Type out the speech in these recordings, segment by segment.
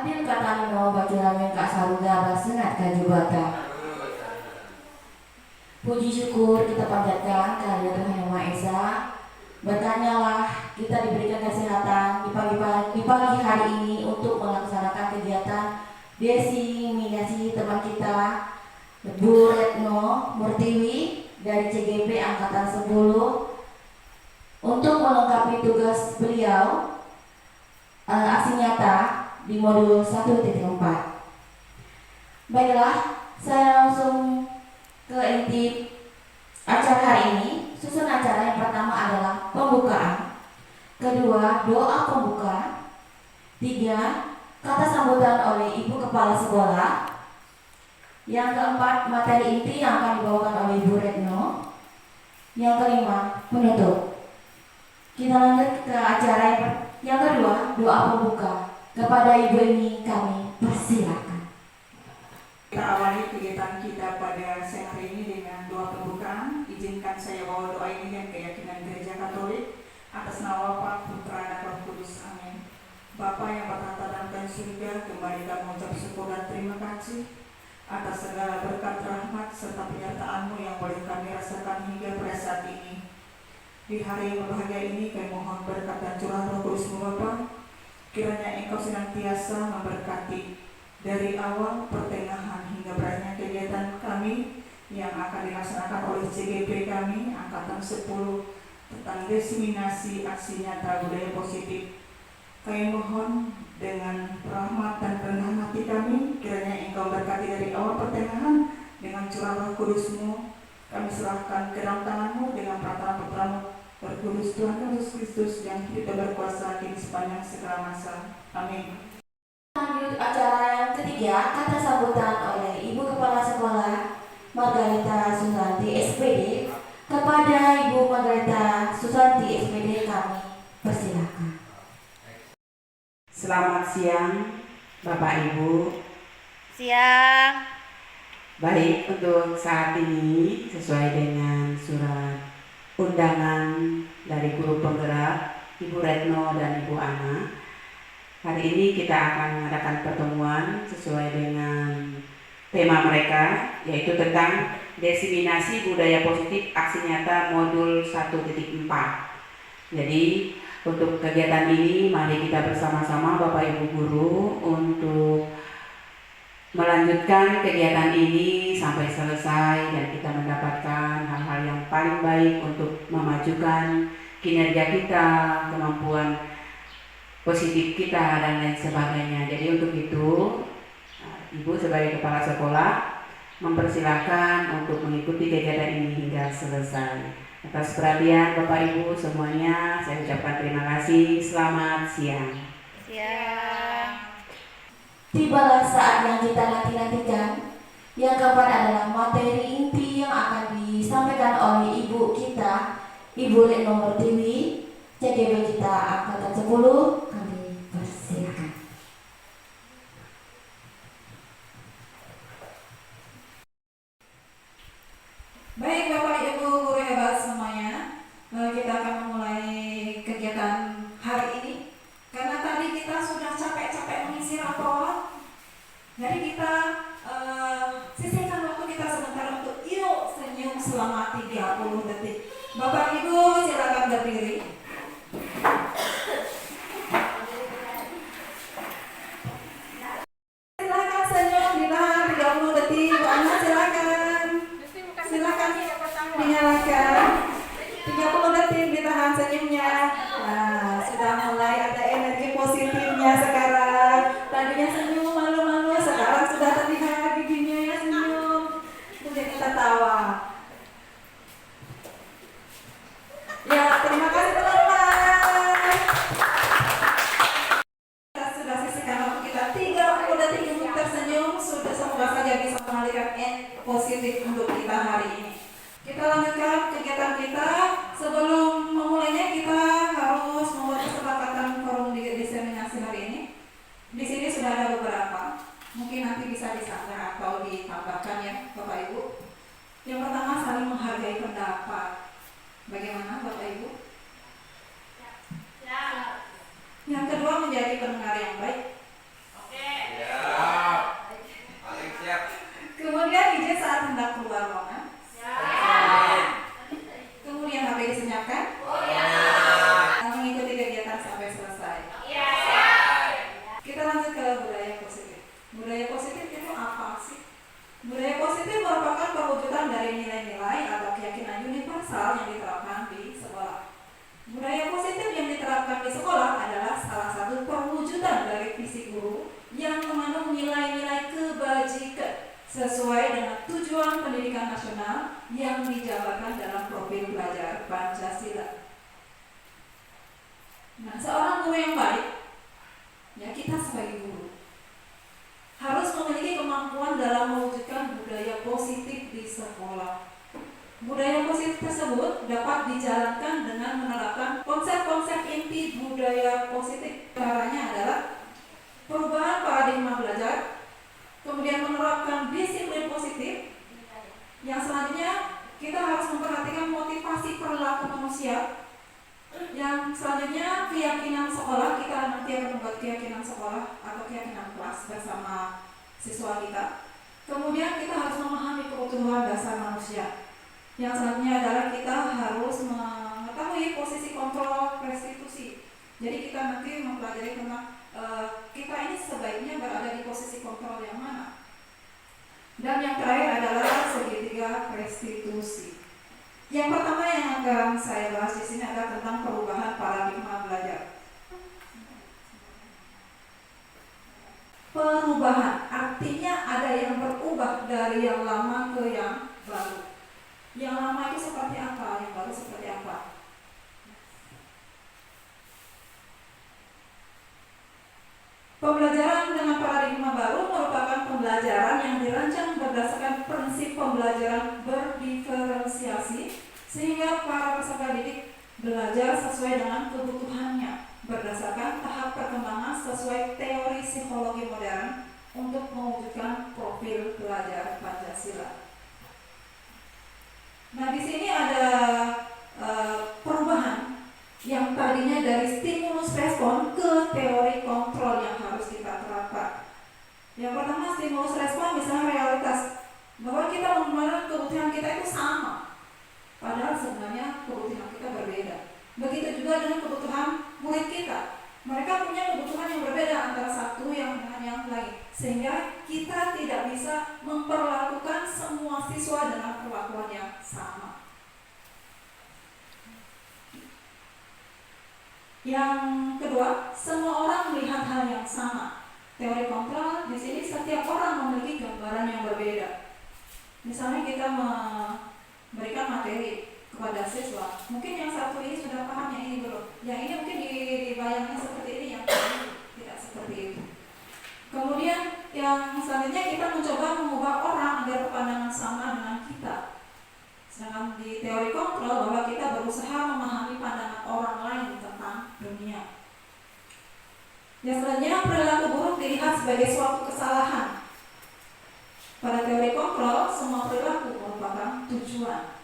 Adil kata Nino bagi ramen Kak Saruga basengat kajubata. Puji syukur kita panjatkan kehadirat Tuhan Yang Maha Esa. Berkahnya lah kita diberikan kesehatan di pagi hari ini untuk melaksanakan kegiatan desiminasi teman kita Bu Retno Murtiwi dari CGP Angkatan 10 untuk melengkapi tugas beliau aksi nyata di modul 1.4. Baiklah, saya langsung ke inti acara hari ini. Susun acara yang pertama adalah pembukaan, kedua doa pembuka, tiga kata sambutan oleh Ibu Kepala Sekolah, yang keempat materi inti yang akan dibawakan oleh Ibu Retno, yang kelima penutup. Kita lanjut ke acara yang kedua, doa pembuka. Kepada Ibu ini kami persilakan. Kita awali kegiatan kita pada siang hari ini dengan doa pembukaan. Izinkan saya bawa doa ini dengan keyakinan Gereja Katolik atas nama Bapa, Putra, dan Roh Kudus. Amin. Bapa yang bertata dalam surga, kembali kami mengucap syukur dan terima kasih atas segala berkat rahmat serta penyertaan-Mu yang boleh kami rasakan hingga pada saat ini. Di hari yang berbahagia ini kami mohon berkat dan curahan Roh Kudus-Mu Bapa. Kiranya Engkau senantiasa memberkati dari awal, pertengahan hingga berakhirnya kegiatan kami yang akan dilaksanakan oleh CGP kami Angkatan 10 tentang desiminasi aksi nyata budaya positif. Kami mohon dengan rahmat dan kerendahan hati kami, kiranya Engkau berkati dari awal pertengahan dengan curah Roh Kudus-Mu. Kami serahkan ke dalam tangan-Mu dengan perantara putra-Mu Berkudus Tuhan Yesus Kristus yang hidup berkuasa kini sepanjang segala masa. Amin. Lanjut acara yang ketiga, kata sambutan oleh Ibu Kepala Sekolah Margarita Susanti SPD. Kepada Ibu Margarita Susanti SPD kami persilakan. Selamat siang Bapak Ibu. Siang. Baik, untuk saat ini sesuai dengan surat undangan dari guru penggerak Ibu Retno dan Ibu Ana, hari ini kita akan mengadakan pertemuan sesuai dengan tema mereka, yaitu tentang desiminasi budaya positif aksi nyata modul 1.4. Jadi untuk kegiatan ini mari kita bersama-sama Bapak Ibu guru untuk melanjutkan kegiatan ini sampai selesai dan kita mendapatkan hal-hal yang paling baik untuk memajukan kinerja kita, kemampuan positif kita dan lain sebagainya. Jadi untuk itu Ibu sebagai kepala sekolah mempersilahkan untuk mengikuti kegiatan ini hingga selesai. Atas perhatian Bapak Ibu semuanya saya ucapkan terima kasih. Selamat siang. Siang. Tibalah saat yang kita nanti-nantikan. Yang keempat adalah materi inti yang akan disampaikan oleh Ibu kita, Ibu Retno Murtiwi, CGP kita Angkatan 10. Kami persilakan. Baik Bapak Ibu guru hebat semuanya, kita akan memulai kegiatan hari ini. Karena tadi kita sudah capek-capek mengisi rapor, jadi kita sisihkan waktu kita sebentar untuk yuk senyum selama 30 detik. Bapak Ibu silakan berdiri. Silakan senyum ditahan 30 detik. Bu Ana silakan. Silakan dinyalakan. 30 detik ditahan senyumnya. Nah, sudah mulai ada energi positifnya sekarang. Tadinya senyum malu-malu, sekarang sudah terlihat giginya ya senyum. Kemudian kita tawa. Ya, terima kasih teman-teman. Kita sudah sisihkan waktu kita 30 detik untuk tersenyum. Sudah semoga saja bisa mengalirkan energi positif untuk kita hari ini. Kita lanjutkan kegiatan kita. Sebelum memulainya kita harus membuat kesepakatan forum diseminasi hari ini. Di sini sudah ada beberapa. Mungkin nanti bisa disanggah atau ditambahkan ya Bapak Ibu. Yang pertama saling menghargai pendapat. Bagaimana Bapak Ibu? Ya. Yang kedua menjadi pendengar yang baik. Oke. Budaya positif itu apa sih? Budaya positif merupakan perwujudan dari nilai-nilai atau keyakinan universal yang diterapkan di sekolah. Budaya positif yang diterapkan di sekolah adalah salah satu perwujudan dari visi guru yang mengandung nilai-nilai kebajikan sesuai dengan tujuan pendidikan nasional yang dijabarkan dalam profil belajar Pancasila. Nah, seorang guru yang baik, ya kita sebagai guru, harus memiliki kemampuan dalam mewujudkan budaya positif di sekolah. Budaya positif tersebut dapat dijalankan dengan menerapkan konsep-konsep inti budaya positif. Caranya adalah perubahan paradigma belajar, kemudian menerapkan disiplin positif. Yang selanjutnya kita harus memperhatikan motivasi perilaku manusia. Yang selanjutnya keyakinan sekolah, kita nanti akan membuat keyakinan sekolah atau keyakinan kelas bersama siswa kita. Kemudian kita harus memahami kebutuhan dasar manusia. Yang selanjutnya adalah kita harus mengetahui posisi kontrol restitusi. Jadi kita nanti mempelajari tentang kita ini sebaiknya berada di posisi kontrol yang mana. Dan yang terakhir adalah segitiga restitusi. Yang pertama yang akan saya bahas di sini adalah tentang perubahan paradigma belajar. Perubahan artinya ada yang berubah dari yang lama ke yang baru. Yang lama itu seperti apa, yang baru seperti apa? Pembelajaran dengan paradigma baru merupakan pembelajaran yang dirancang berdasarkan prinsip pembelajaran berdiferensiasi sehingga para peserta didik belajar sesuai dengan kebutuhannya berdasarkan tahap perkembangan sesuai teori psikologi modern untuk mewujudkan profil belajar Pancasila. Nah, di sini ada perubahan yang tadinya dari stimulus respon ke teori kontrol yang harus kita terapkan. Yang pertama, stimulus respon misalnya realitas bahwa kita memandang kebutuhan kita itu sama, padahal sebenarnya kebutuhan kita berbeda. Begitu juga dengan kebutuhan murid kita. Mereka punya kebutuhan yang berbeda antara satu yang dengan yang lain, sehingga kita tidak bisa memperlakukan semua siswa dengan perlakuan yang sama. Yang kedua, semua orang melihat hal yang sama. Teori kontrol di sini setiap orang memiliki gambaran yang berbeda. Misalnya kita memberikan materi kepada siswa, mungkin yang satu ini sudah paham, yang ini belum. Yang ini mungkin dibayangkan seperti ini, yang ini tidak seperti itu. Kemudian yang selanjutnya kita mencoba mengubah orang agar pandangan sama dengan kita. Sedangkan di teori kontrol bahwa kita berusaha memahami pandangan orang lain tentang dunia. Yang selanjutnya perilaku buruk dilihat sebagai suatu kesalahan. Pada teori kontrol semua perilaku merupakan tujuan.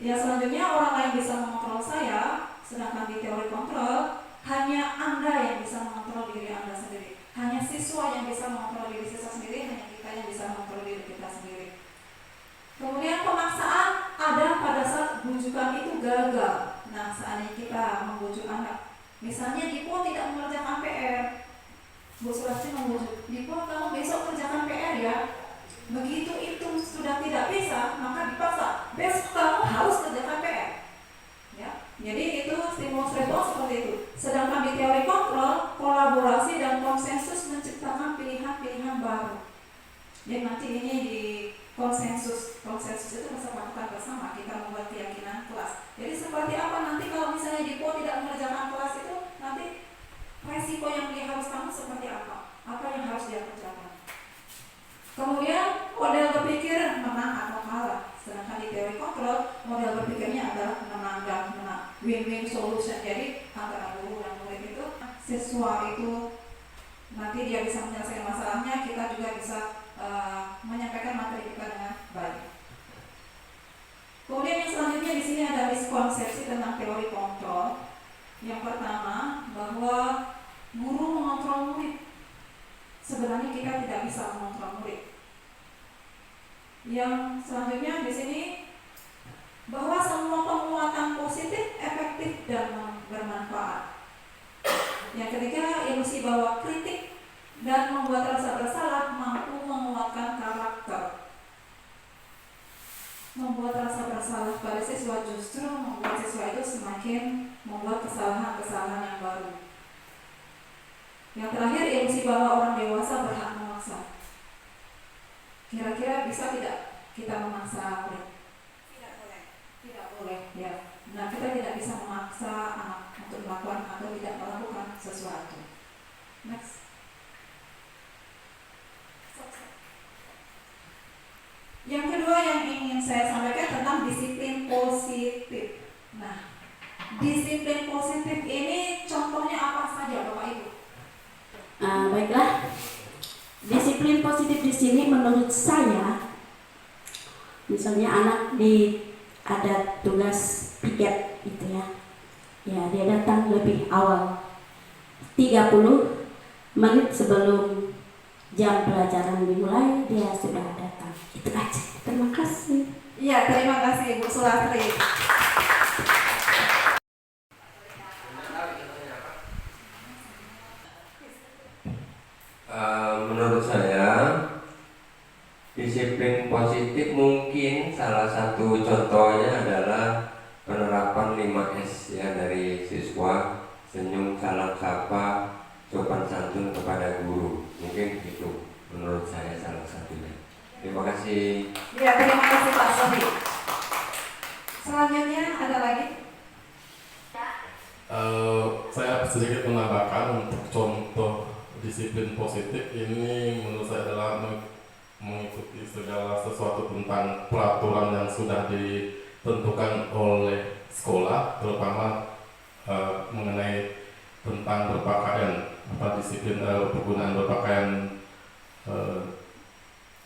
Yang selanjutnya orang lain bisa mengontrol saya, sedangkan di teori kontrol hanya Anda yang bisa mengontrol diri Anda sendiri. Hanya siswa yang bisa mengontrol diri siswa sendiri, hanya kita yang bisa mengontrol diri kita sendiri. Kemudian pemaksaan ada pada saat bujukan itu gagal. Nah, seandainya kita membujuk anak, misalnya Dipo tidak mengerjakan PR, Bu Sulastri membujuk, Dipo kamu besok kerjakan PR ya. Begitu itu sudah tidak bisa, maka dipaksa, besok kamu harus kerjakan PR. Ya, jadi itu stimulus respon seperti itu. Sedangkan di teori kontrol, kolaborasi dan konsensus menciptakan pilihan-pilihan baru. Jadi nanti ini di konsensus itu kesepakatan bersama, kita membuat keyakinan kelas. Jadi seperti apa nanti kalau misalnya Dipo tidak mengerjakan kelas itu, nanti resiko yang dia harus tanggung seperti apa yang harus dia kerjakan. Kemudian model berpikir menang atau kalah. Sedangkan di teori kontrol model berpikirnya adalah menang dan menang, win-win solution. Jadi antara guru dan murid itu, siswa itu nanti dia bisa menyelesaikan masalahnya, kita juga bisa menyampaikan materi kita dengan baik. Kemudian yang selanjutnya di sini ada miskonsepsi tentang teori kontrol. Yang pertama, bahwa guru mengontrol murid. Sebenarnya kita tidak bisa mengontrol murid. Yang selanjutnya di sini, bahwa semua penguatan positif, efektif dan bermanfaat. Yang ketiga, ilusi bahwa kritik dan membuat rasa bersalah pada siswa justru membuat siswa itu semakin membuat kesalahan-kesalahan yang baru. Yang terakhir, ilusi bahwa orang dewasa berhak memaksa. Kira-kira bisa tidak kita memaksa murid? Tidak boleh. Tidak boleh, ya. Nah, kita tidak bisa memaksa anak untuk melakukan atau tidak melakukan sesuatu. Next. Yang kedua yang ingin saya sampaikan tentang disiplin positif. Nah, disiplin positif ini contohnya apa saja, Bapak Ibu? Baiklah, disiplin positif di sini menurut saya, misalnya anak ada tugas piket gitu ya, dia datang lebih awal 30 menit sebelum jam pelajaran dimulai dia sudah datang. Itu aja. Terima kasih. Iya, terima kasih Bu Sulastri. Menurut saya disiplin positif mungkin salah satu contohnya adalah penerapan 5S ya, dari siswa: senyum, salam sapa, sopan santun kepada guru. Mungkin itu menurut saya salah satunya. Terima kasih. Ya, terima kasih Pak Sodi. Selanjutnya ada lagi? Saya sedikit menambahkan untuk contoh disiplin positif ini menurut saya adalah mengikuti segala sesuatu tentang peraturan yang sudah ditentukan oleh sekolah, terutama mengenai tentang berpakaian, disiplin penggunaan berpakaian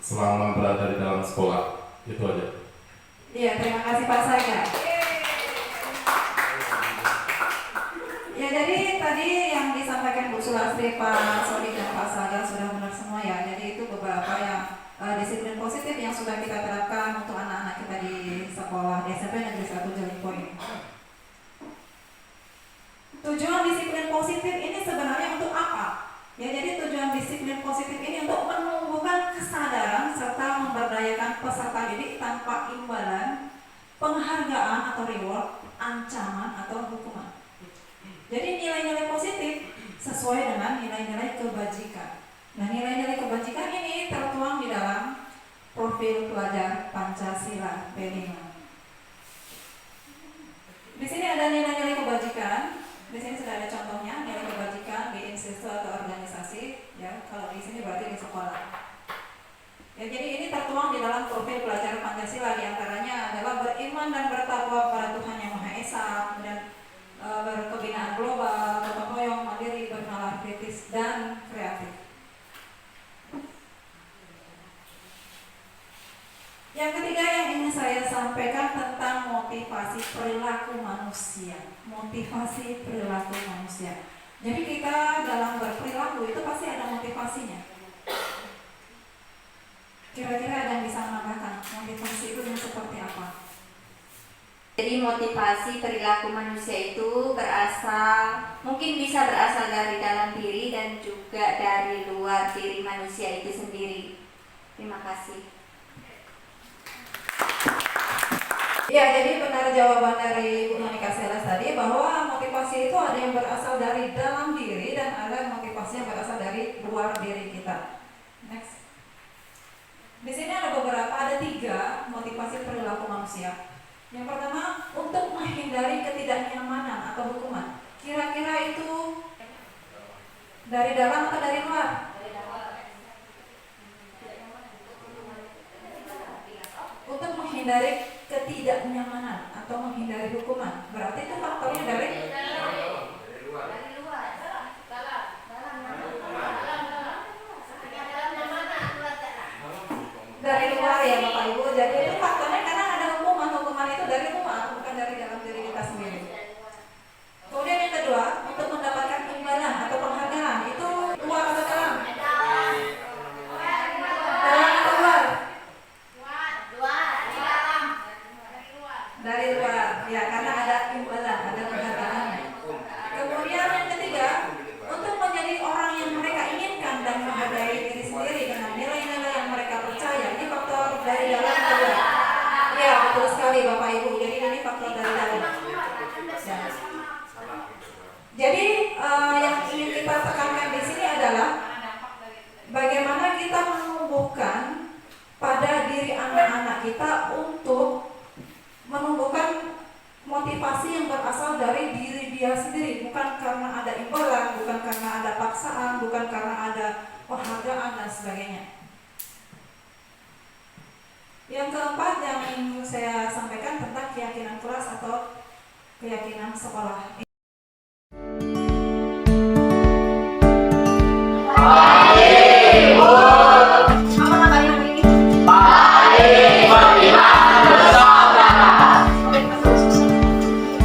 selama berada di dalam sekolah. Itu aja. Iya, terima kasih Pak Saga. Ya, jadi tadi yang disampaikan Bu Sulastri, Pak Sodi, dan Pak Saga sudah benar semua ya. Jadi itu beberapa yang disiplin positif yang sudah kita terapkan untuk anak-anak kita di sekolah di SMP Negeri 1 Jelingpoing. Tujuan disiplin positif ini sebenarnya untuk apa? Ya, jadi tujuan disiplin positif ini untuk menumbuhkan kesadaran serta memberdayakan peserta didik tanpa imbalan, penghargaan atau reward, ancaman atau hukuman. Jadi nilai-nilai positif sesuai dengan nilai-nilai kebajikan. Nah, nilai-nilai kebajikan ini tertuang di dalam profil pelajar Pancasila P5. Di sini ada nilai-nilai kebajikan. Di sini sudah ada contohnya nilai kebajikan di institusi atau organisasi. Ya, kalau di sini berarti di sekolah. Ya, jadi ini tertuang di dalam profil pelajar Pancasila, diantaranya adalah beriman dan bertakwa pada Tuhan Yang Maha Esa, kemudian berkebinaan global, gotong royong, mandiri, bernalar kritis, dan kreatif. Yang ketiga yang ingin saya sampaikan tentang motivasi perilaku manusia. Motivasi perilaku manusia. Jadi kita dalam berperilaku itu pasti ada motivasinya. Kira-kira ada yang bisa menambahkan motivasi itu yang seperti apa? Jadi motivasi perilaku manusia itu mungkin bisa berasal dari dalam diri dan juga dari luar diri manusia itu sendiri. Terima kasih. Ya, jadi benar jawaban dari Bu Monika Selas tadi bahwa motivasi itu ada yang berasal dari dalam diri dan ada motivasi yang berasal dari luar diri kita. Next. Di sini ada 3 motivasi perilaku manusia. Yang pertama, untuk menghindari ketidaknyamanan atau hukuman. Kira-kira itu dari dalam atau dari luar? Untuk menghindari ketidaknyamanan atau menghindari hukuman. Berarti itu faktornya dari luar. Dari luar ya Bapak Ibu. Jadi itu faktornya karena ada hukuman itu dari luar, bukan dari dalam diri kita sendiri. Kemudian yang kedua, untuk mendapatkan imbalan atau penghargaan itu luar atau dalam? Dalam atau luar? Dari luar, ya, karena ada imbalan, ada penghargaannya. Kemudian yang ketiga, untuk menjadi orang yang mereka inginkan dan menghargai diri sendiri dengan nilai-nilai yang mereka percaya. Ini faktor dari dalam atau luar? Ya, betul sekali Bapak ada penghargaan dan sebagainya. Yang keempat yang ingin saya sampaikan tentang keyakinan kelas atau keyakinan sekolah. Apa nama yang ini?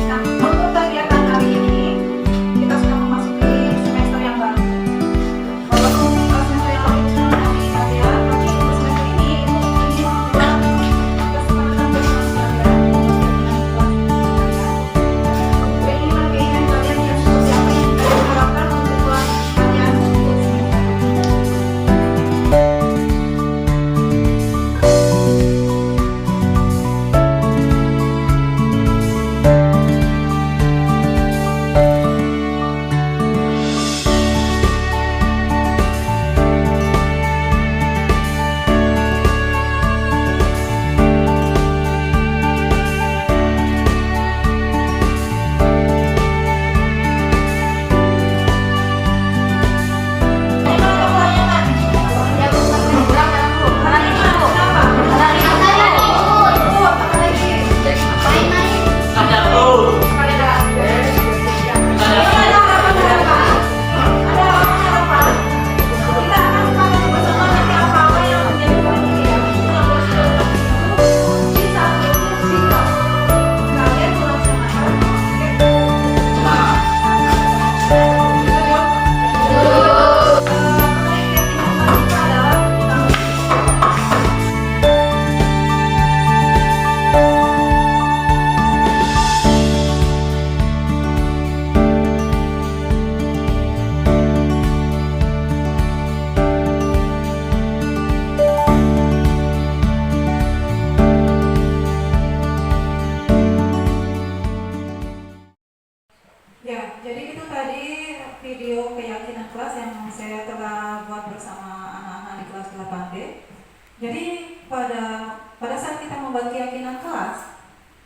Nah, untuk kegiatan hari ini kita sudah memasuki semester yang baru. Walaupun semester yang lalu sudah kami kalian, tapi untuk semester ini juga kesempatan bersama kalian keinginan kalian yang seperti apa yang kita harapkan untuk kelas kalian untuk semester. Ya, jadi itu tadi video keyakinan kelas yang saya telah buat bersama anak-anak di kelas 8D. Jadi pada saat kita membuat keyakinan kelas,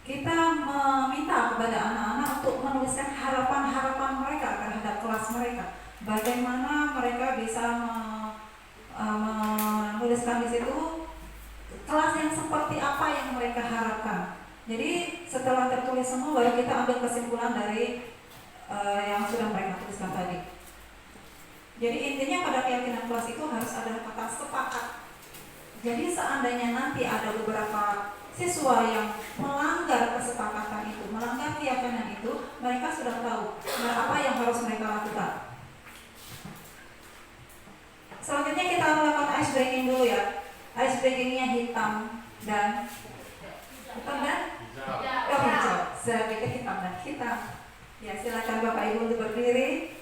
kita meminta kepada anak-anak untuk menuliskan harapan-harapan mereka terhadap kelas mereka. Bagaimana mereka bisa menuliskan di situ kelas yang seperti apa yang mereka harapkan. Jadi setelah tertulis semua, baru kita ambil kesimpulan dari yang sudah mereka tuliskan tadi. Jadi intinya pada keyakinan kelas itu harus ada kata sepakat. Jadi seandainya nanti ada beberapa siswa yang melanggar kesepakatan itu, melanggar keyakinan itu, mereka sudah tahu apa yang harus mereka lakukan. Selanjutnya kita melakukan ice breaking dulu ya. Ice breakingnya hitam dan hijau. Saya pikir hitam dan hitam. Ya, silakan Bapak Ibu untuk berdiri.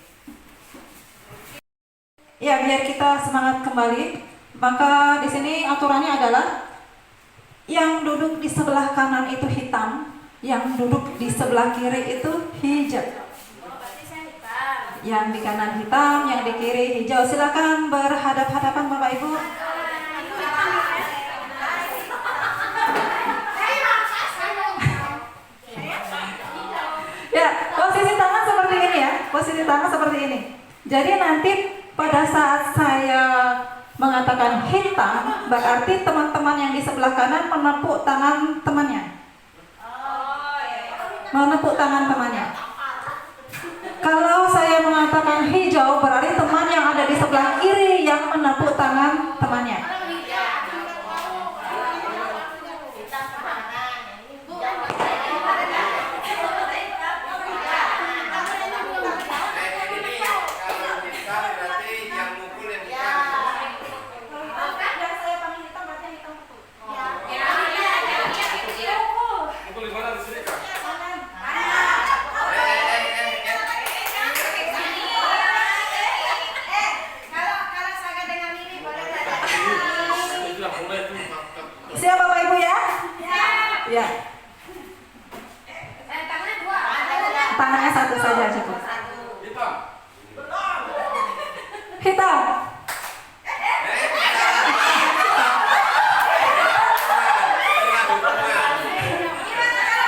Ya, biar kita semangat kembali. Maka di sini aturannya adalah yang duduk di sebelah kanan itu hitam, yang duduk di sebelah kiri itu hijau. Yang di kanan hitam, yang di kiri hijau. Silakan berhadap-hadapan Bapak Ibu. Ya, posisi tangan seperti ini ya. Posisi tangan seperti ini. Jadi nanti pada saat saya mengatakan hitam, berarti teman-teman yang di sebelah kanan menepuk tangan temannya. Menepuk tangan temannya. Kalau saya mengatakan hijau, berarti teman yang ada di sebelah kiri yang menepuk tangan temannya. Siap Bapak Ibu ya? Ya. Tangannya dua. Tangannya satu saja cukup. Hitam.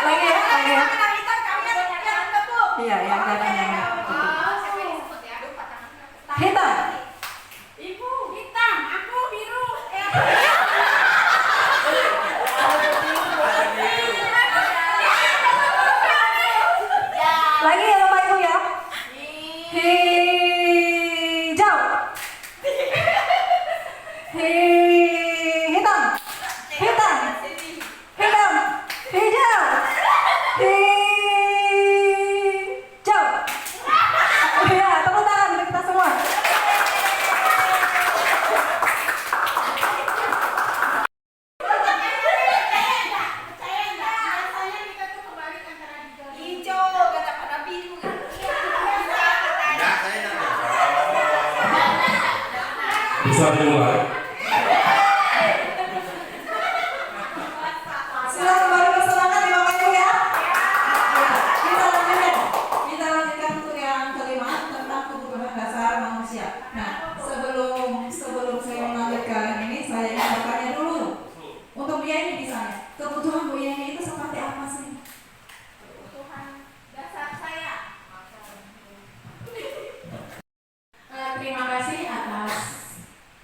Lagi ya, lagi ya. Iya, ya, jangan. Hitam. Bisa dimulai. Silakan kembali bersemangat ya Bapak Ibu ya. Kita lanjutkan untuk yang kelima tentang kebutuhan dasar manusia. Nah, sebelum saya melanjutkan ini, saya ingin bertanya dulu. Untuk Bu Yeni misalnya, kebutuhan Bu Yeni itu seperti apa sih? Kebutuhan dasar saya. Terima kasih atas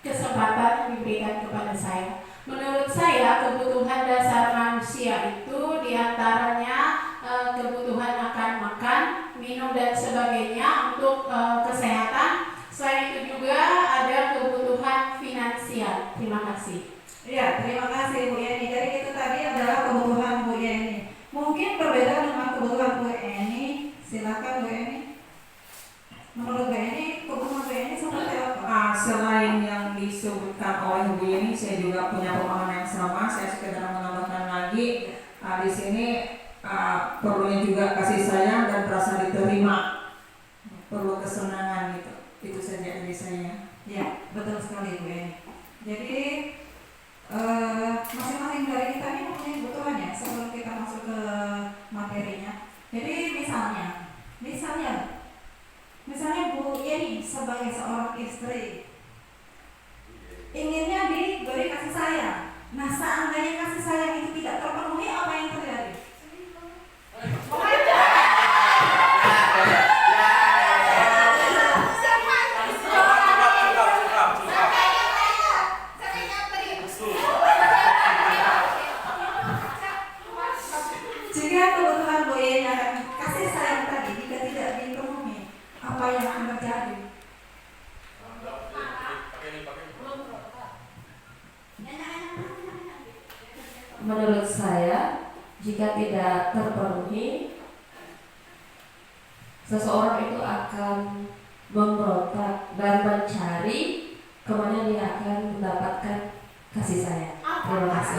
kesempatan yang diberikan kepada saya. Menurut saya kebutuhan dasar manusia itu diantaranya kebutuhan akan makan, minum dan sebagainya untuk kesehatan. Selain itu juga ada kebutuhan finansial. Terima kasih. Iya, terima kasih Bu Yeni. Jadi itu tadi adalah kebutuhan Bu Yeni. Mungkin berbeda dengan kebutuhan Bu Eni. Silakan Bu Eni. Menurut Bu Eni, kebutuhan Bu Eni seperti apa? Selain yang disebutkan oleh Bu Yeni, saya juga punya pemahaman yang sama. Saya sekedar menambahkan lagi di sini perlunya juga kasih sayang dan merasa diterima, perlu kesenangan gitu. Itu saja dari saya. Ya, betul sekali Bu Eni. Jadi masing-masing dari kita ini mempunyai kebutuhannya sebelum kita masuk ke materinya. Jadi misalnya Bu Yeni sebagai seorang istri inginnya diberi kasih sayang. Nah, seandainya kasih sayang itu tidak terpenuhi, apa yang terjadi? Jika kebutuhan Bu Yeni akan kasih sayang tadi jika tidak dipenuhi, apa yang akan terjadi? Menurut saya, jika tidak terpenuhi, seseorang itu akan memberontak dan mencari kemana dia akan mendapatkan kasih sayang. Terima kasih.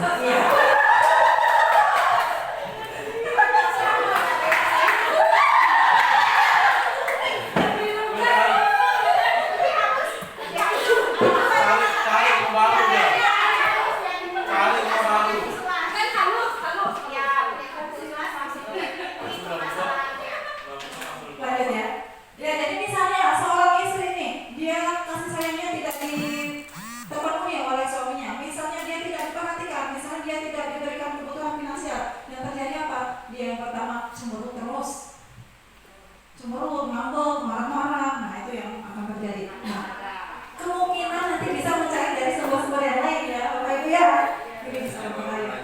Lanjut ya. Ya, jadi misalnya seorang istri nih, dia kasih sayangnya tidak terpenuhi oleh suaminya. Misalnya dia tidak diperhatikan, misalnya dia tidak diberikan kebutuhan finansial. Yang terjadi apa? Dia yang pertama cemberut terus. Cemberut, ngambek, marah-marah. Nah, itu yang akan terjadi. Nah, kemungkinan nanti bisa mencari dari sumber-sumber yang lain ya, Bapak Ibu ya. Ini bisa berbahaya.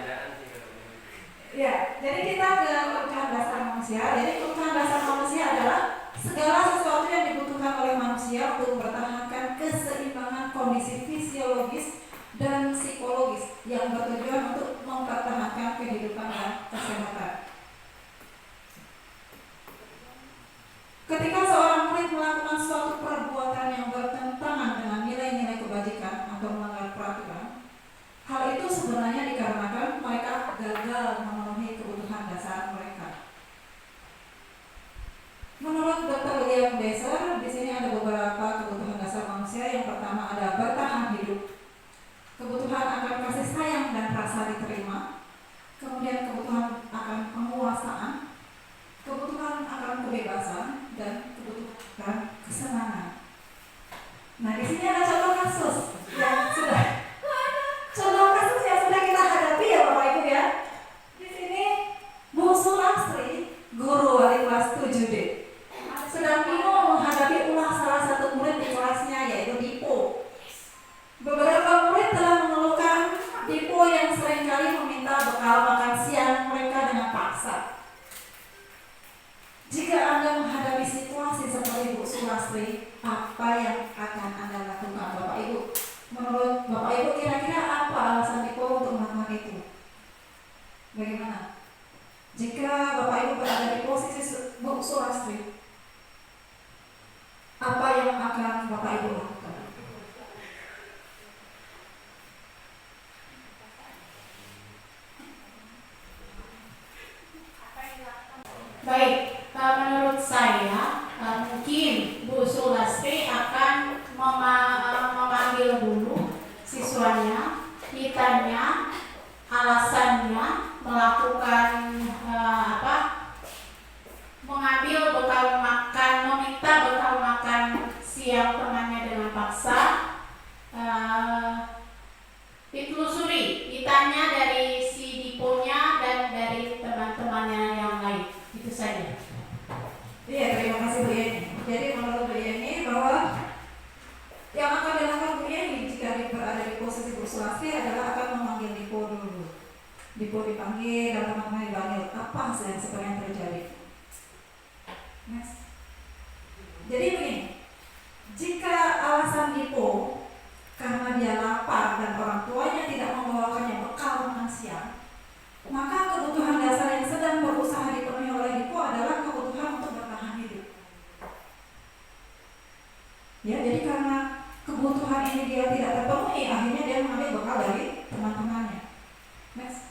Ya, jadi kita ke kebutuhan dasar manusia. Jadi kebutuhan dasar manusia adalah segala sesuatu yang dibutuhkan oleh manusia untuk mempertahankan keseimbangan kondisi fisiologis dan psikologis yang bertujuan untuk mempertahankan kehidupan dan kesehatan. Ketika seorang murid melakukan suatu perbuatan yang bertentangan dengan nilai-nilai kebajikan atau melanggar peraturan, hal itu sebenarnya dikarenakan mereka gagal memenuhi kebutuhan dasar mereka. Menurut Dr. William Besser, di sini ada beberapa kebutuhan dasar manusia. Yang pertama ada bertahan hidup, kebutuhan akan kasih sayang dan rasa diterima, kemudian kebutuhan akan penguasaan, kebutuhan akan kebebasan, dan kebutuhan kesenangan. Nah, di sini ada contoh kasus yang sudah kita hadapi ya Bapak Ibu ya. Di sini Bu Sulastri, guru wali kelas 7D, sedang bingung menghadapi ulah salah satu murid di kelasnya, yaitu Dipo. Beberapa murid telah mengeluhkan Dipo yang seringkali meminta bekal makan siang mereka dengan paksa. Jika Anda menghadapi situasi seperti Bu Sulastri, apa yang akan Anda lakukan Bapak Ibu? alasannya melakukan mengambil bekal makan, meminta bekal makan siang temannya dengan paksa. Ditelusuri, ditanya dari si Diponya dan dari teman-temannya yang lain. Itu saja. Iya, terima kasih Bu Yeni. Jadi menurut Bu Yeni bahwa yang akan dilakukan Bu Yeni jika berada di posisi persuasi adalah akan memanggil Dipo dulu. Dipo dipanggil dan teman-teman dipanggil. Apa yang sebenarnya terjadi? Next. Jadi begini, jika alasan Dipo karena dia lapar dan orang tuanya tidak membawakannya bekal makan siang, maka kebutuhan dasar yang sedang berusaha dipenuhi oleh Dipo adalah kebutuhan untuk bertahan hidup. Ya, jadi karena kebutuhan ini dia tidak terpenuhi, akhirnya dia mengambil bekal dari teman-temannya. Next.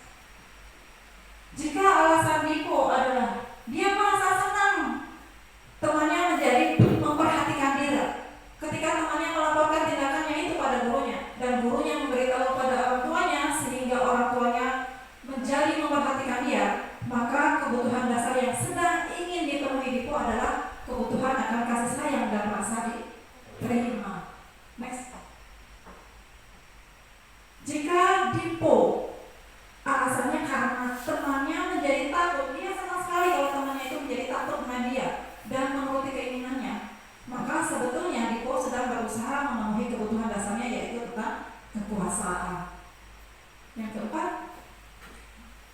Jika alasan Dipo adalah dia merasa senang temannya menjadi memperhatikan dia, ketika temannya melaporkan tindakannya itu pada gurunya dan gurunya memberitahu pada orang tuanya sehingga orang tuanya menjadi memperhatikan dia, maka kebutuhan dasar yang sedang ingin dipenuhi Dipo adalah kebutuhan akan kasih sayang dan rasa diterima. Next. Jika Dipo alasannya karena temannya menjadi takut, dia senang sekali kalau temannya itu menjadi takut dengan dia dan menuruti keinginannya, maka sebetulnya Dipo sedang berusaha memenuhi kebutuhan dasarnya, yaitu tentang kekuasaan. Yang keempat,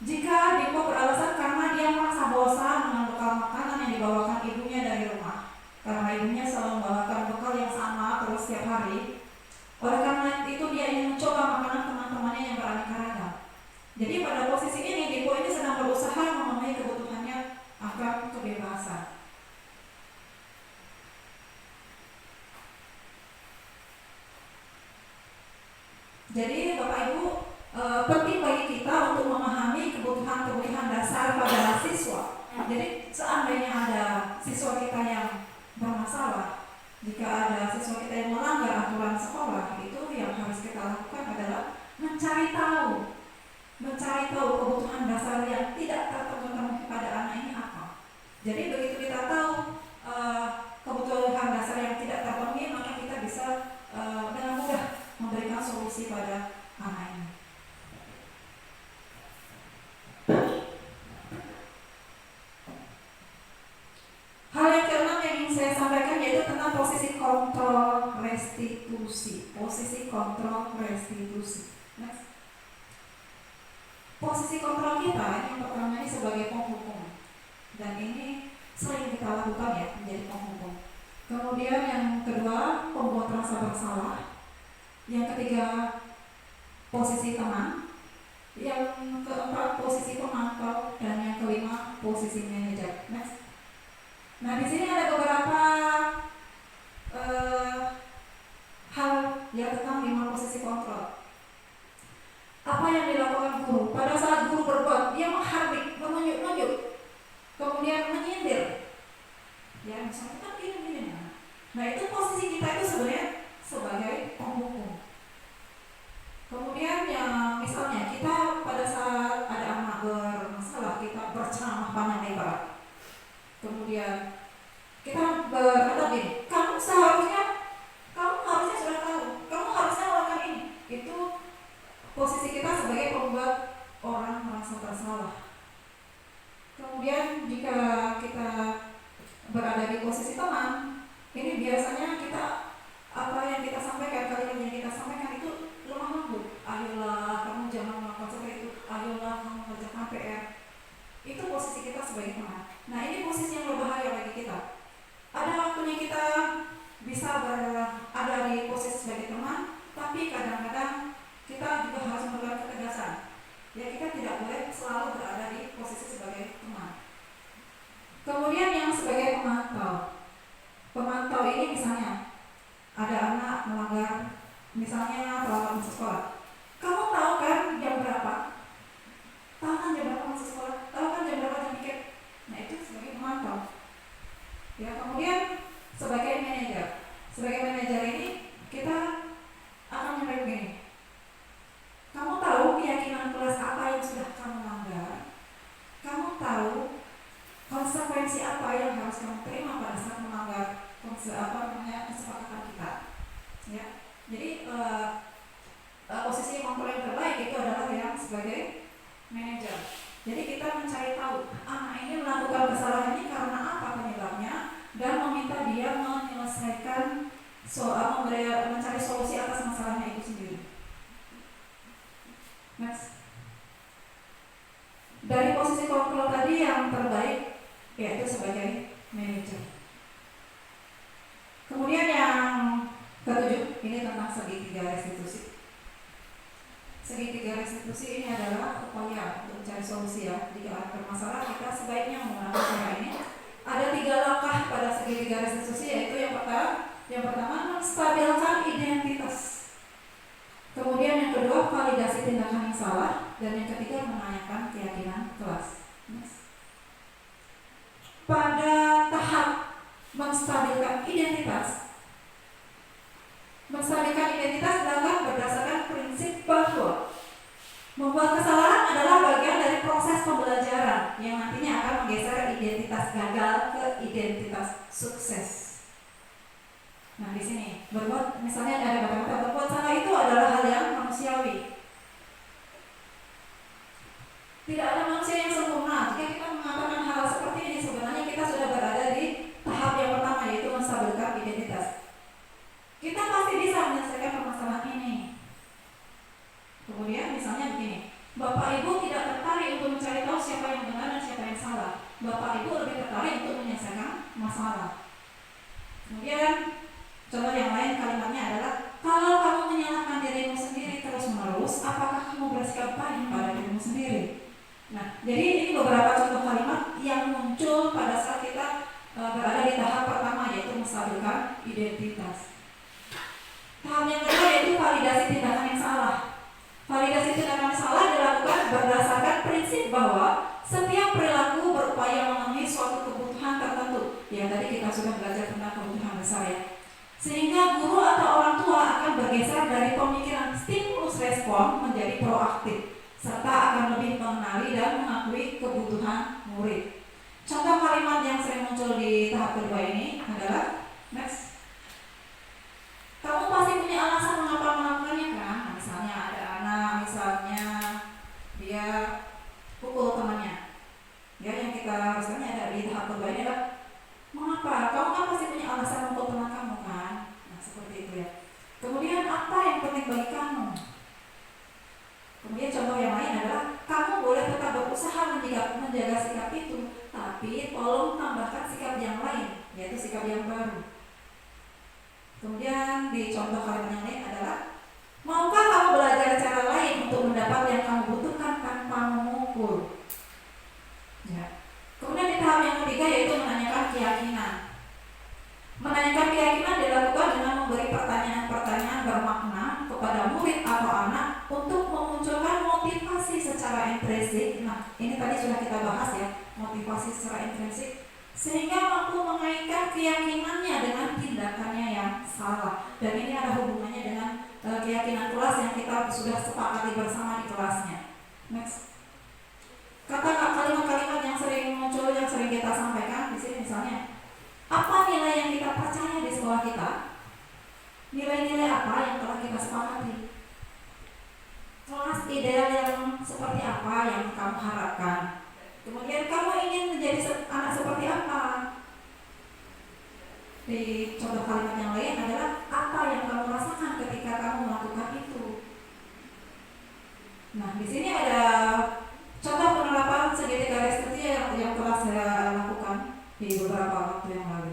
jika Dipo beralasan karena dia merasa bosan dengan bekal makanan yang dibawakan ibunya dari rumah, karena ibunya selalu membawakan bekal yang sama terus setiap hari, oleh karena itu dia ingin mencoba makanan teman-temannya yang beraneka ragam. Jadi pada posisi ini Dipo ini sedang berusaha memenuhi kebutuhannya akan kebebasan. Jadi Bapak Ibu, penting bagi kita untuk memahami kebutuhan-kebutuhan dasar pada siswa. Jadi seandainya ada siswa kita yang bermasalah, jika ada siswa kita yang melanggar aturan sekolah, itu yang harus kita lakukan adalah mencari tahu kebutuhan dasar yang tidak terpenuhi pada anak ini apa. Jadi begitu kita tahu kebutuhan dasar yang tidak terpenuhi, maka kita bisa dengan mudah memberikan solusi pada anak ini. Hal yang keenam yang ingin saya sampaikan yaitu tentang posisi kontrol restitusi. Posisi kontrol restitusi. Next. Posisi kontrol kita yang pertama ini sebagai penghukum, dan ini sering kita lakukan ya, menjadi penghukum. Kemudian yang kedua, pembuat rasa bersalah. Yang ketiga, posisi teman. Yang keempat, posisi pemantau, dan yang kelima, posisi manajer. Next. Nah, di sini ada beberapa hal ya tentang 5 posisi kontrol. Apa yang dilakukan guru? Pada saat guru berbuat, dia menghardik, menunjuk-nunjuk, kemudian menyindir. Ya, misalnya kan gini. Nah, itu posisi kita itu sebenarnya sebagai penghukum. Kemudian yang misalnya kita pada saat ada anak bermasalah, kita berceramah panjang lebar. Kemudian kita berkata gini, kamu harusnya sudah tahu, kamu harusnya melakukan ini. Itu posisi kita sebagai pembuat orang merasa bersalah. Kemudian jika kita berada di posisi teman, ini biasanya kita apa yang kita sampaikan, kalimat yang kita sampaikan itu lemah lembut. Ayolah, kamu jangan melakukan seperti itu. Ayolah, kamu mengerjakan PR. Itu posisi kita sebagai teman. Nah, ini posisi yang berbahaya bagi kita. Ada waktunya kita bisa berada di posisi sebagai teman, tapi kadang-kadang kita juga harus memberikan ketegasan. Ya, kita tidak boleh selalu berada di posisi sebagai teman. Kemudian yang sebagai pemantau. Pemantau ini misalnya ada anak melanggar, misalnya terlambat masuk sekolah. Kamu tahu kan jam berapa? Tahu kan jam berapa masuk sekolah? Tahu kan jam berapa jam tiket? Nah, itu sebagai pemantau. Ya, kemudian sebagai manajer. Sebagai manajer ini kita akan menyampaikan begini. Kamu tahu keyakinan kelas apa Jadi posisi kontrol yang terbaik itu adalah yang sebagai manajer. Jadi kita mencari tahu anak ini melakukan kesalahan ini karena apa penyebabnya dan meminta dia menyelesaikan soal, mencari solusi atas masalahnya itu sendiri. Next. Dari posisi kontrol tadi yang terbaik yaitu sebagai manajer. Kemudian yang ketujuh, ini tentang segitiga restitusi. Segitiga restitusi ini adalah upaya untuk mencari solusi ya. Jika ada permasalahan kita sebaiknya menggunakan cara ini. Ada 3 langkah pada segitiga restitusi, yaitu yang pertama menstabilkan identitas. Kemudian yang kedua validasi tindakan yang salah, dan yang ketiga menanyakan keyakinan kelas. Pada tahap menstabilkan identitas dilakukan berdasarkan prinsip bahwa membuat kesalahan adalah bagian dari proses pembelajaran yang nantinya akan menggeser identitas gagal ke identitas sukses. Nah di sini misalnya ada kata-kata berbuat salah itu adalah hal yang manusiawi. Tidak ada manusia yang sempurna. Jika kita mengatakan hal seperti ini, sebenarnya kita sudah berada di tahap yang pertama, yaitu menstabilkan identitas. Kita pasti bisa menyelesaikan permasalahan ini. Kemudian misalnya begini, Bapak Ibu tidak tertarik untuk mencari tahu siapa yang benar dan siapa yang salah. Bapak Ibu lebih tertarik untuk menyelesaikan masalah. Kemudian contoh yang lain kalimatnya adalah, kalau kamu menyalahkan dirimu sendiri terus menerus, apakah kamu bersikap baik pada dirimu sendiri? Nah, jadi ini beberapa contoh kalimat yang muncul pada saat kita berada di tahap pertama, yaitu menstabilkan identitas. Tahap yang kedua yaitu validasi tindakan yang salah. Validasi tindakan yang salah dilakukan berdasarkan prinsip bahwa setiap perilaku berupaya memenuhi suatu kebutuhan tertentu. Ya, tadi kita sudah belajar tentang kebutuhan dasar ya. Sehingga guru atau orang tua akan bergeser dari pemikiran stimulus respon menjadi proaktif, serta akan lebih mengenali dan mengakui kebutuhan murid. Contoh kalimat yang sering muncul di tahap kedua ini adalah, next. Kamu pasti punya alasan mengapa melakukannya kan? Nah, misalnya ada anak, misalnya dia pukul temannya. Ya, yang kita harus tanya ada di tahap kedua ini adalah, mengapa? Kamu kan pasti punya alasan mukul teman kamu kan? Nah, seperti itu ya. Kemudian apa yang penting bagi kamu? Kemudian contoh yang lain adalah, kamu boleh tetap berusaha menjaga sikap itu, tapi tolong tambahkan sikap yang lain, yaitu sikap yang baru. Kemudian di contoh kalimat yang lain adalah, maukah kamu belajar cara lain untuk mendapat yang kamu butuhkan tanpa memukul? Ya. Kemudian di tahap yang ketiga yaitu menanyakan keyakinan. Menanyakan keyakinan dilakukan dengan memberi pertanyaan-pertanyaan bermakna kepada murid atau anak untuk memunculkan motivasi secara intrinsik. Nah, ini tadi sudah kita bahas ya, motivasi secara intrinsik, sehingga mampu mengaitkan keyakinannya dengan tindakannya yang salah. Dan ini ada hubungannya dengan keyakinan kelas yang kita sudah sepakati bersama di kelasnya. Next. Kalimat-kalimat yang sering muncul, yang sering kita sampaikan di sini misalnya, apa nilai yang kita percaya di sekolah kita? Nilai-nilai apa yang telah kita sepakati? Kelas ideal yang seperti apa yang kamu harapkan? Kemudian kamu ingin menjadi anak seperti apa? Di contoh kalimat yang lain adalah, apa yang kamu rasakan ketika kamu melakukan itu? Nah, di sini ada contoh penerapan segitiga restitusi yang telah saya lakukan di beberapa waktu yang lalu.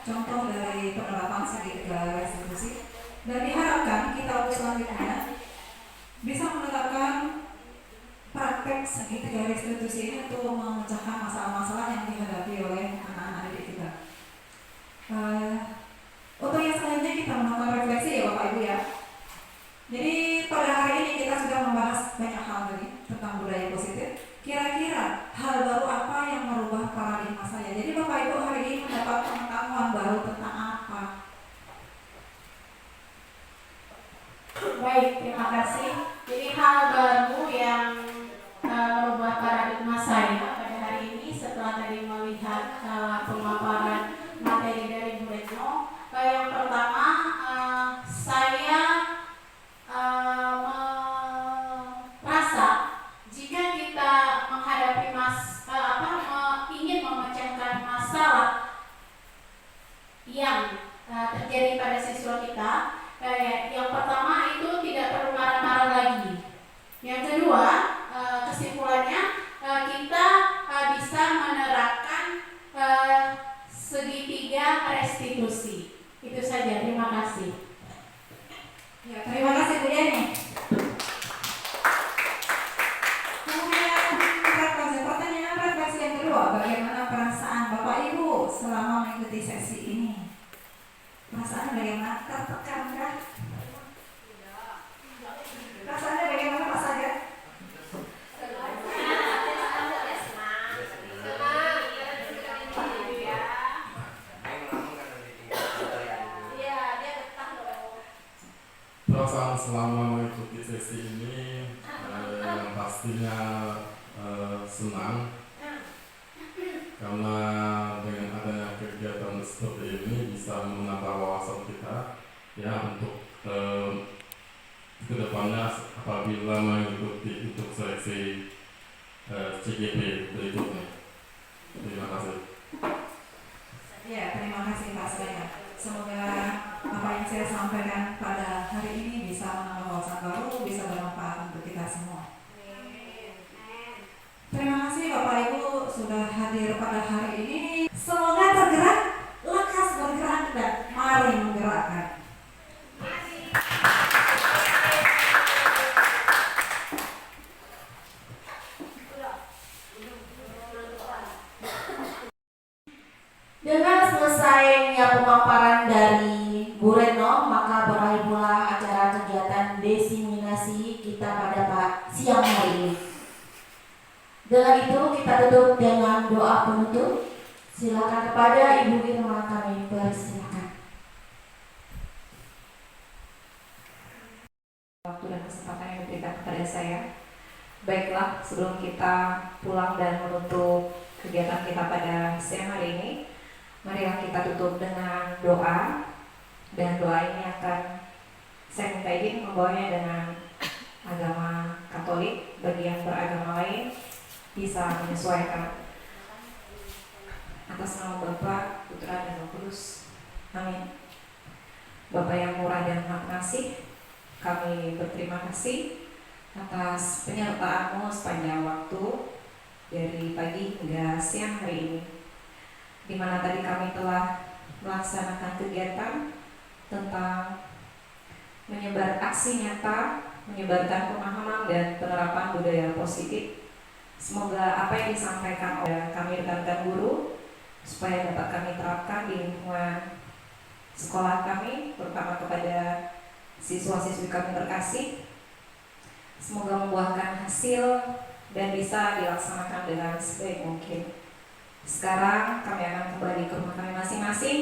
contoh dari penerapan segitiga restitusi, dan diharapkan kita untuk selanjutnya bisa menerapkan praktek segitiga restitusi ini untuk memecahkan masalah-masalah yang dihadapi oleh anak-anak didik kita. Untuk yang selanjutnya kita melakukan refleksi ya Bapak Ibu ya. Jadi pada hari ini kita sudah membahas banyak hal tadi tentang budaya positif. Kira-kira hal baru apa yang merubah paradigma saya? Jadi Bapak Ibu hari ini mendapat pengetahuan baru tentang apa? Baik, terima kasih. Jadi hal baru yang merubah paradigma saya pada hari ini setelah tadi melihat pemaparan materi dari Bu Retno. Yang pertama, saya merasa jika kita menghadapi ingin memecahkan masalah yang terjadi pada siswa kita, yang pertama itu tidak perlu marah-marah lagi. Yang kedua, kesimpulannya kita bisa menerapkan segitiga restitusi. Itu saja, terima kasih. Ya, terima kasih Bu Yeni. Kemudian pertanyaan refleksi yang kedua, bagaimana perasaan Bapak Ibu selama mengikuti sesi ini? Perasaan bagaimana? Tertekan kah? Perasaannya bagaimana Pak Saga? Perasaan selama mengikuti sesi ini yang pastinya senang, karena dengan adanya kegiatan seperti ini bisa menambah wawasan kita ya untuk kedepannya apabila mengikuti untuk seleksi CGP berikutnya. Terima kasih. Ya, terima kasih Pak Saga. Semoga apa yang saya sampaikan pada hari ini bisa menambah wawasan baru, bisa bermanfaat untuk kita semua. Terima kasih Bapak Ibu sudah hadir pada hari ini. Semoga tergerak, lekas bergerak dan mari menggerakkan. Dengan selesainya pemaparan dari Bu Retno, maka berakhir pula acara kegiatan diseminasi kita pada siang hari ini. Dengan itu kita tutup dengan doa penutup. Silakan kepada Ibu Irma kami persilakan. Waktu dan kesempatan yang diberikan kepada saya. Baiklah, sebelum kita pulang dan menutup kegiatan kita pada siang hari ini, marilah kita tutup dengan doa, dan doa ini akan saya minta izin membawanya dengan agama Katolik. Bagi yang beragama lain bisa menyesuaikan. Atas nama Bapa, Putra, dan Roh Kudus. Amin. Bapa yang murah dan maha pengasih, kami berterima kasih atas penyertaan-Mu sepanjang waktu dari pagi hingga siang hari ini, di mana tadi kami telah melaksanakan kegiatan tentang menyebar aksi nyata, menyebarkan pemahaman dan penerapan budaya positif. Semoga apa yang disampaikan oleh kami rekan-rekan guru supaya dapat kami terapkan di lingkungan sekolah kami, terutama kepada siswa-siswi kami terkasih. Semoga membuahkan hasil dan bisa dilaksanakan dengan sebaik mungkin. Sekarang kami akan kembali ke rumah kami masing-masing.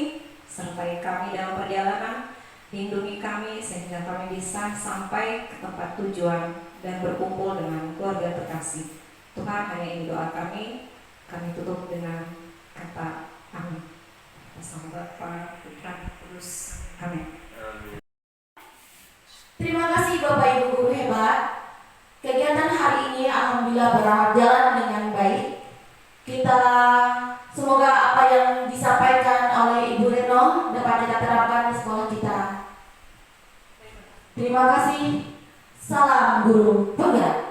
Sertai kami dalam perjalanan, lindungi kami sehingga kami bisa sampai ke tempat tujuan dan berkumpul dengan keluarga terkasih. Tuhan, hanya ini doa kami. Kami tutup dengan kata amin. Bersama Bapa, Putra, Kudus. Amin. Terima kasih Bapak Ibu guru hebat. Kegiatan hari ini alhamdulillah berjalan dengan baik. Kita semoga apa yang disampaikan oleh Ibu Retno dapat kita terapkan di sekolah kita. Terima kasih. Salam guru penggerak.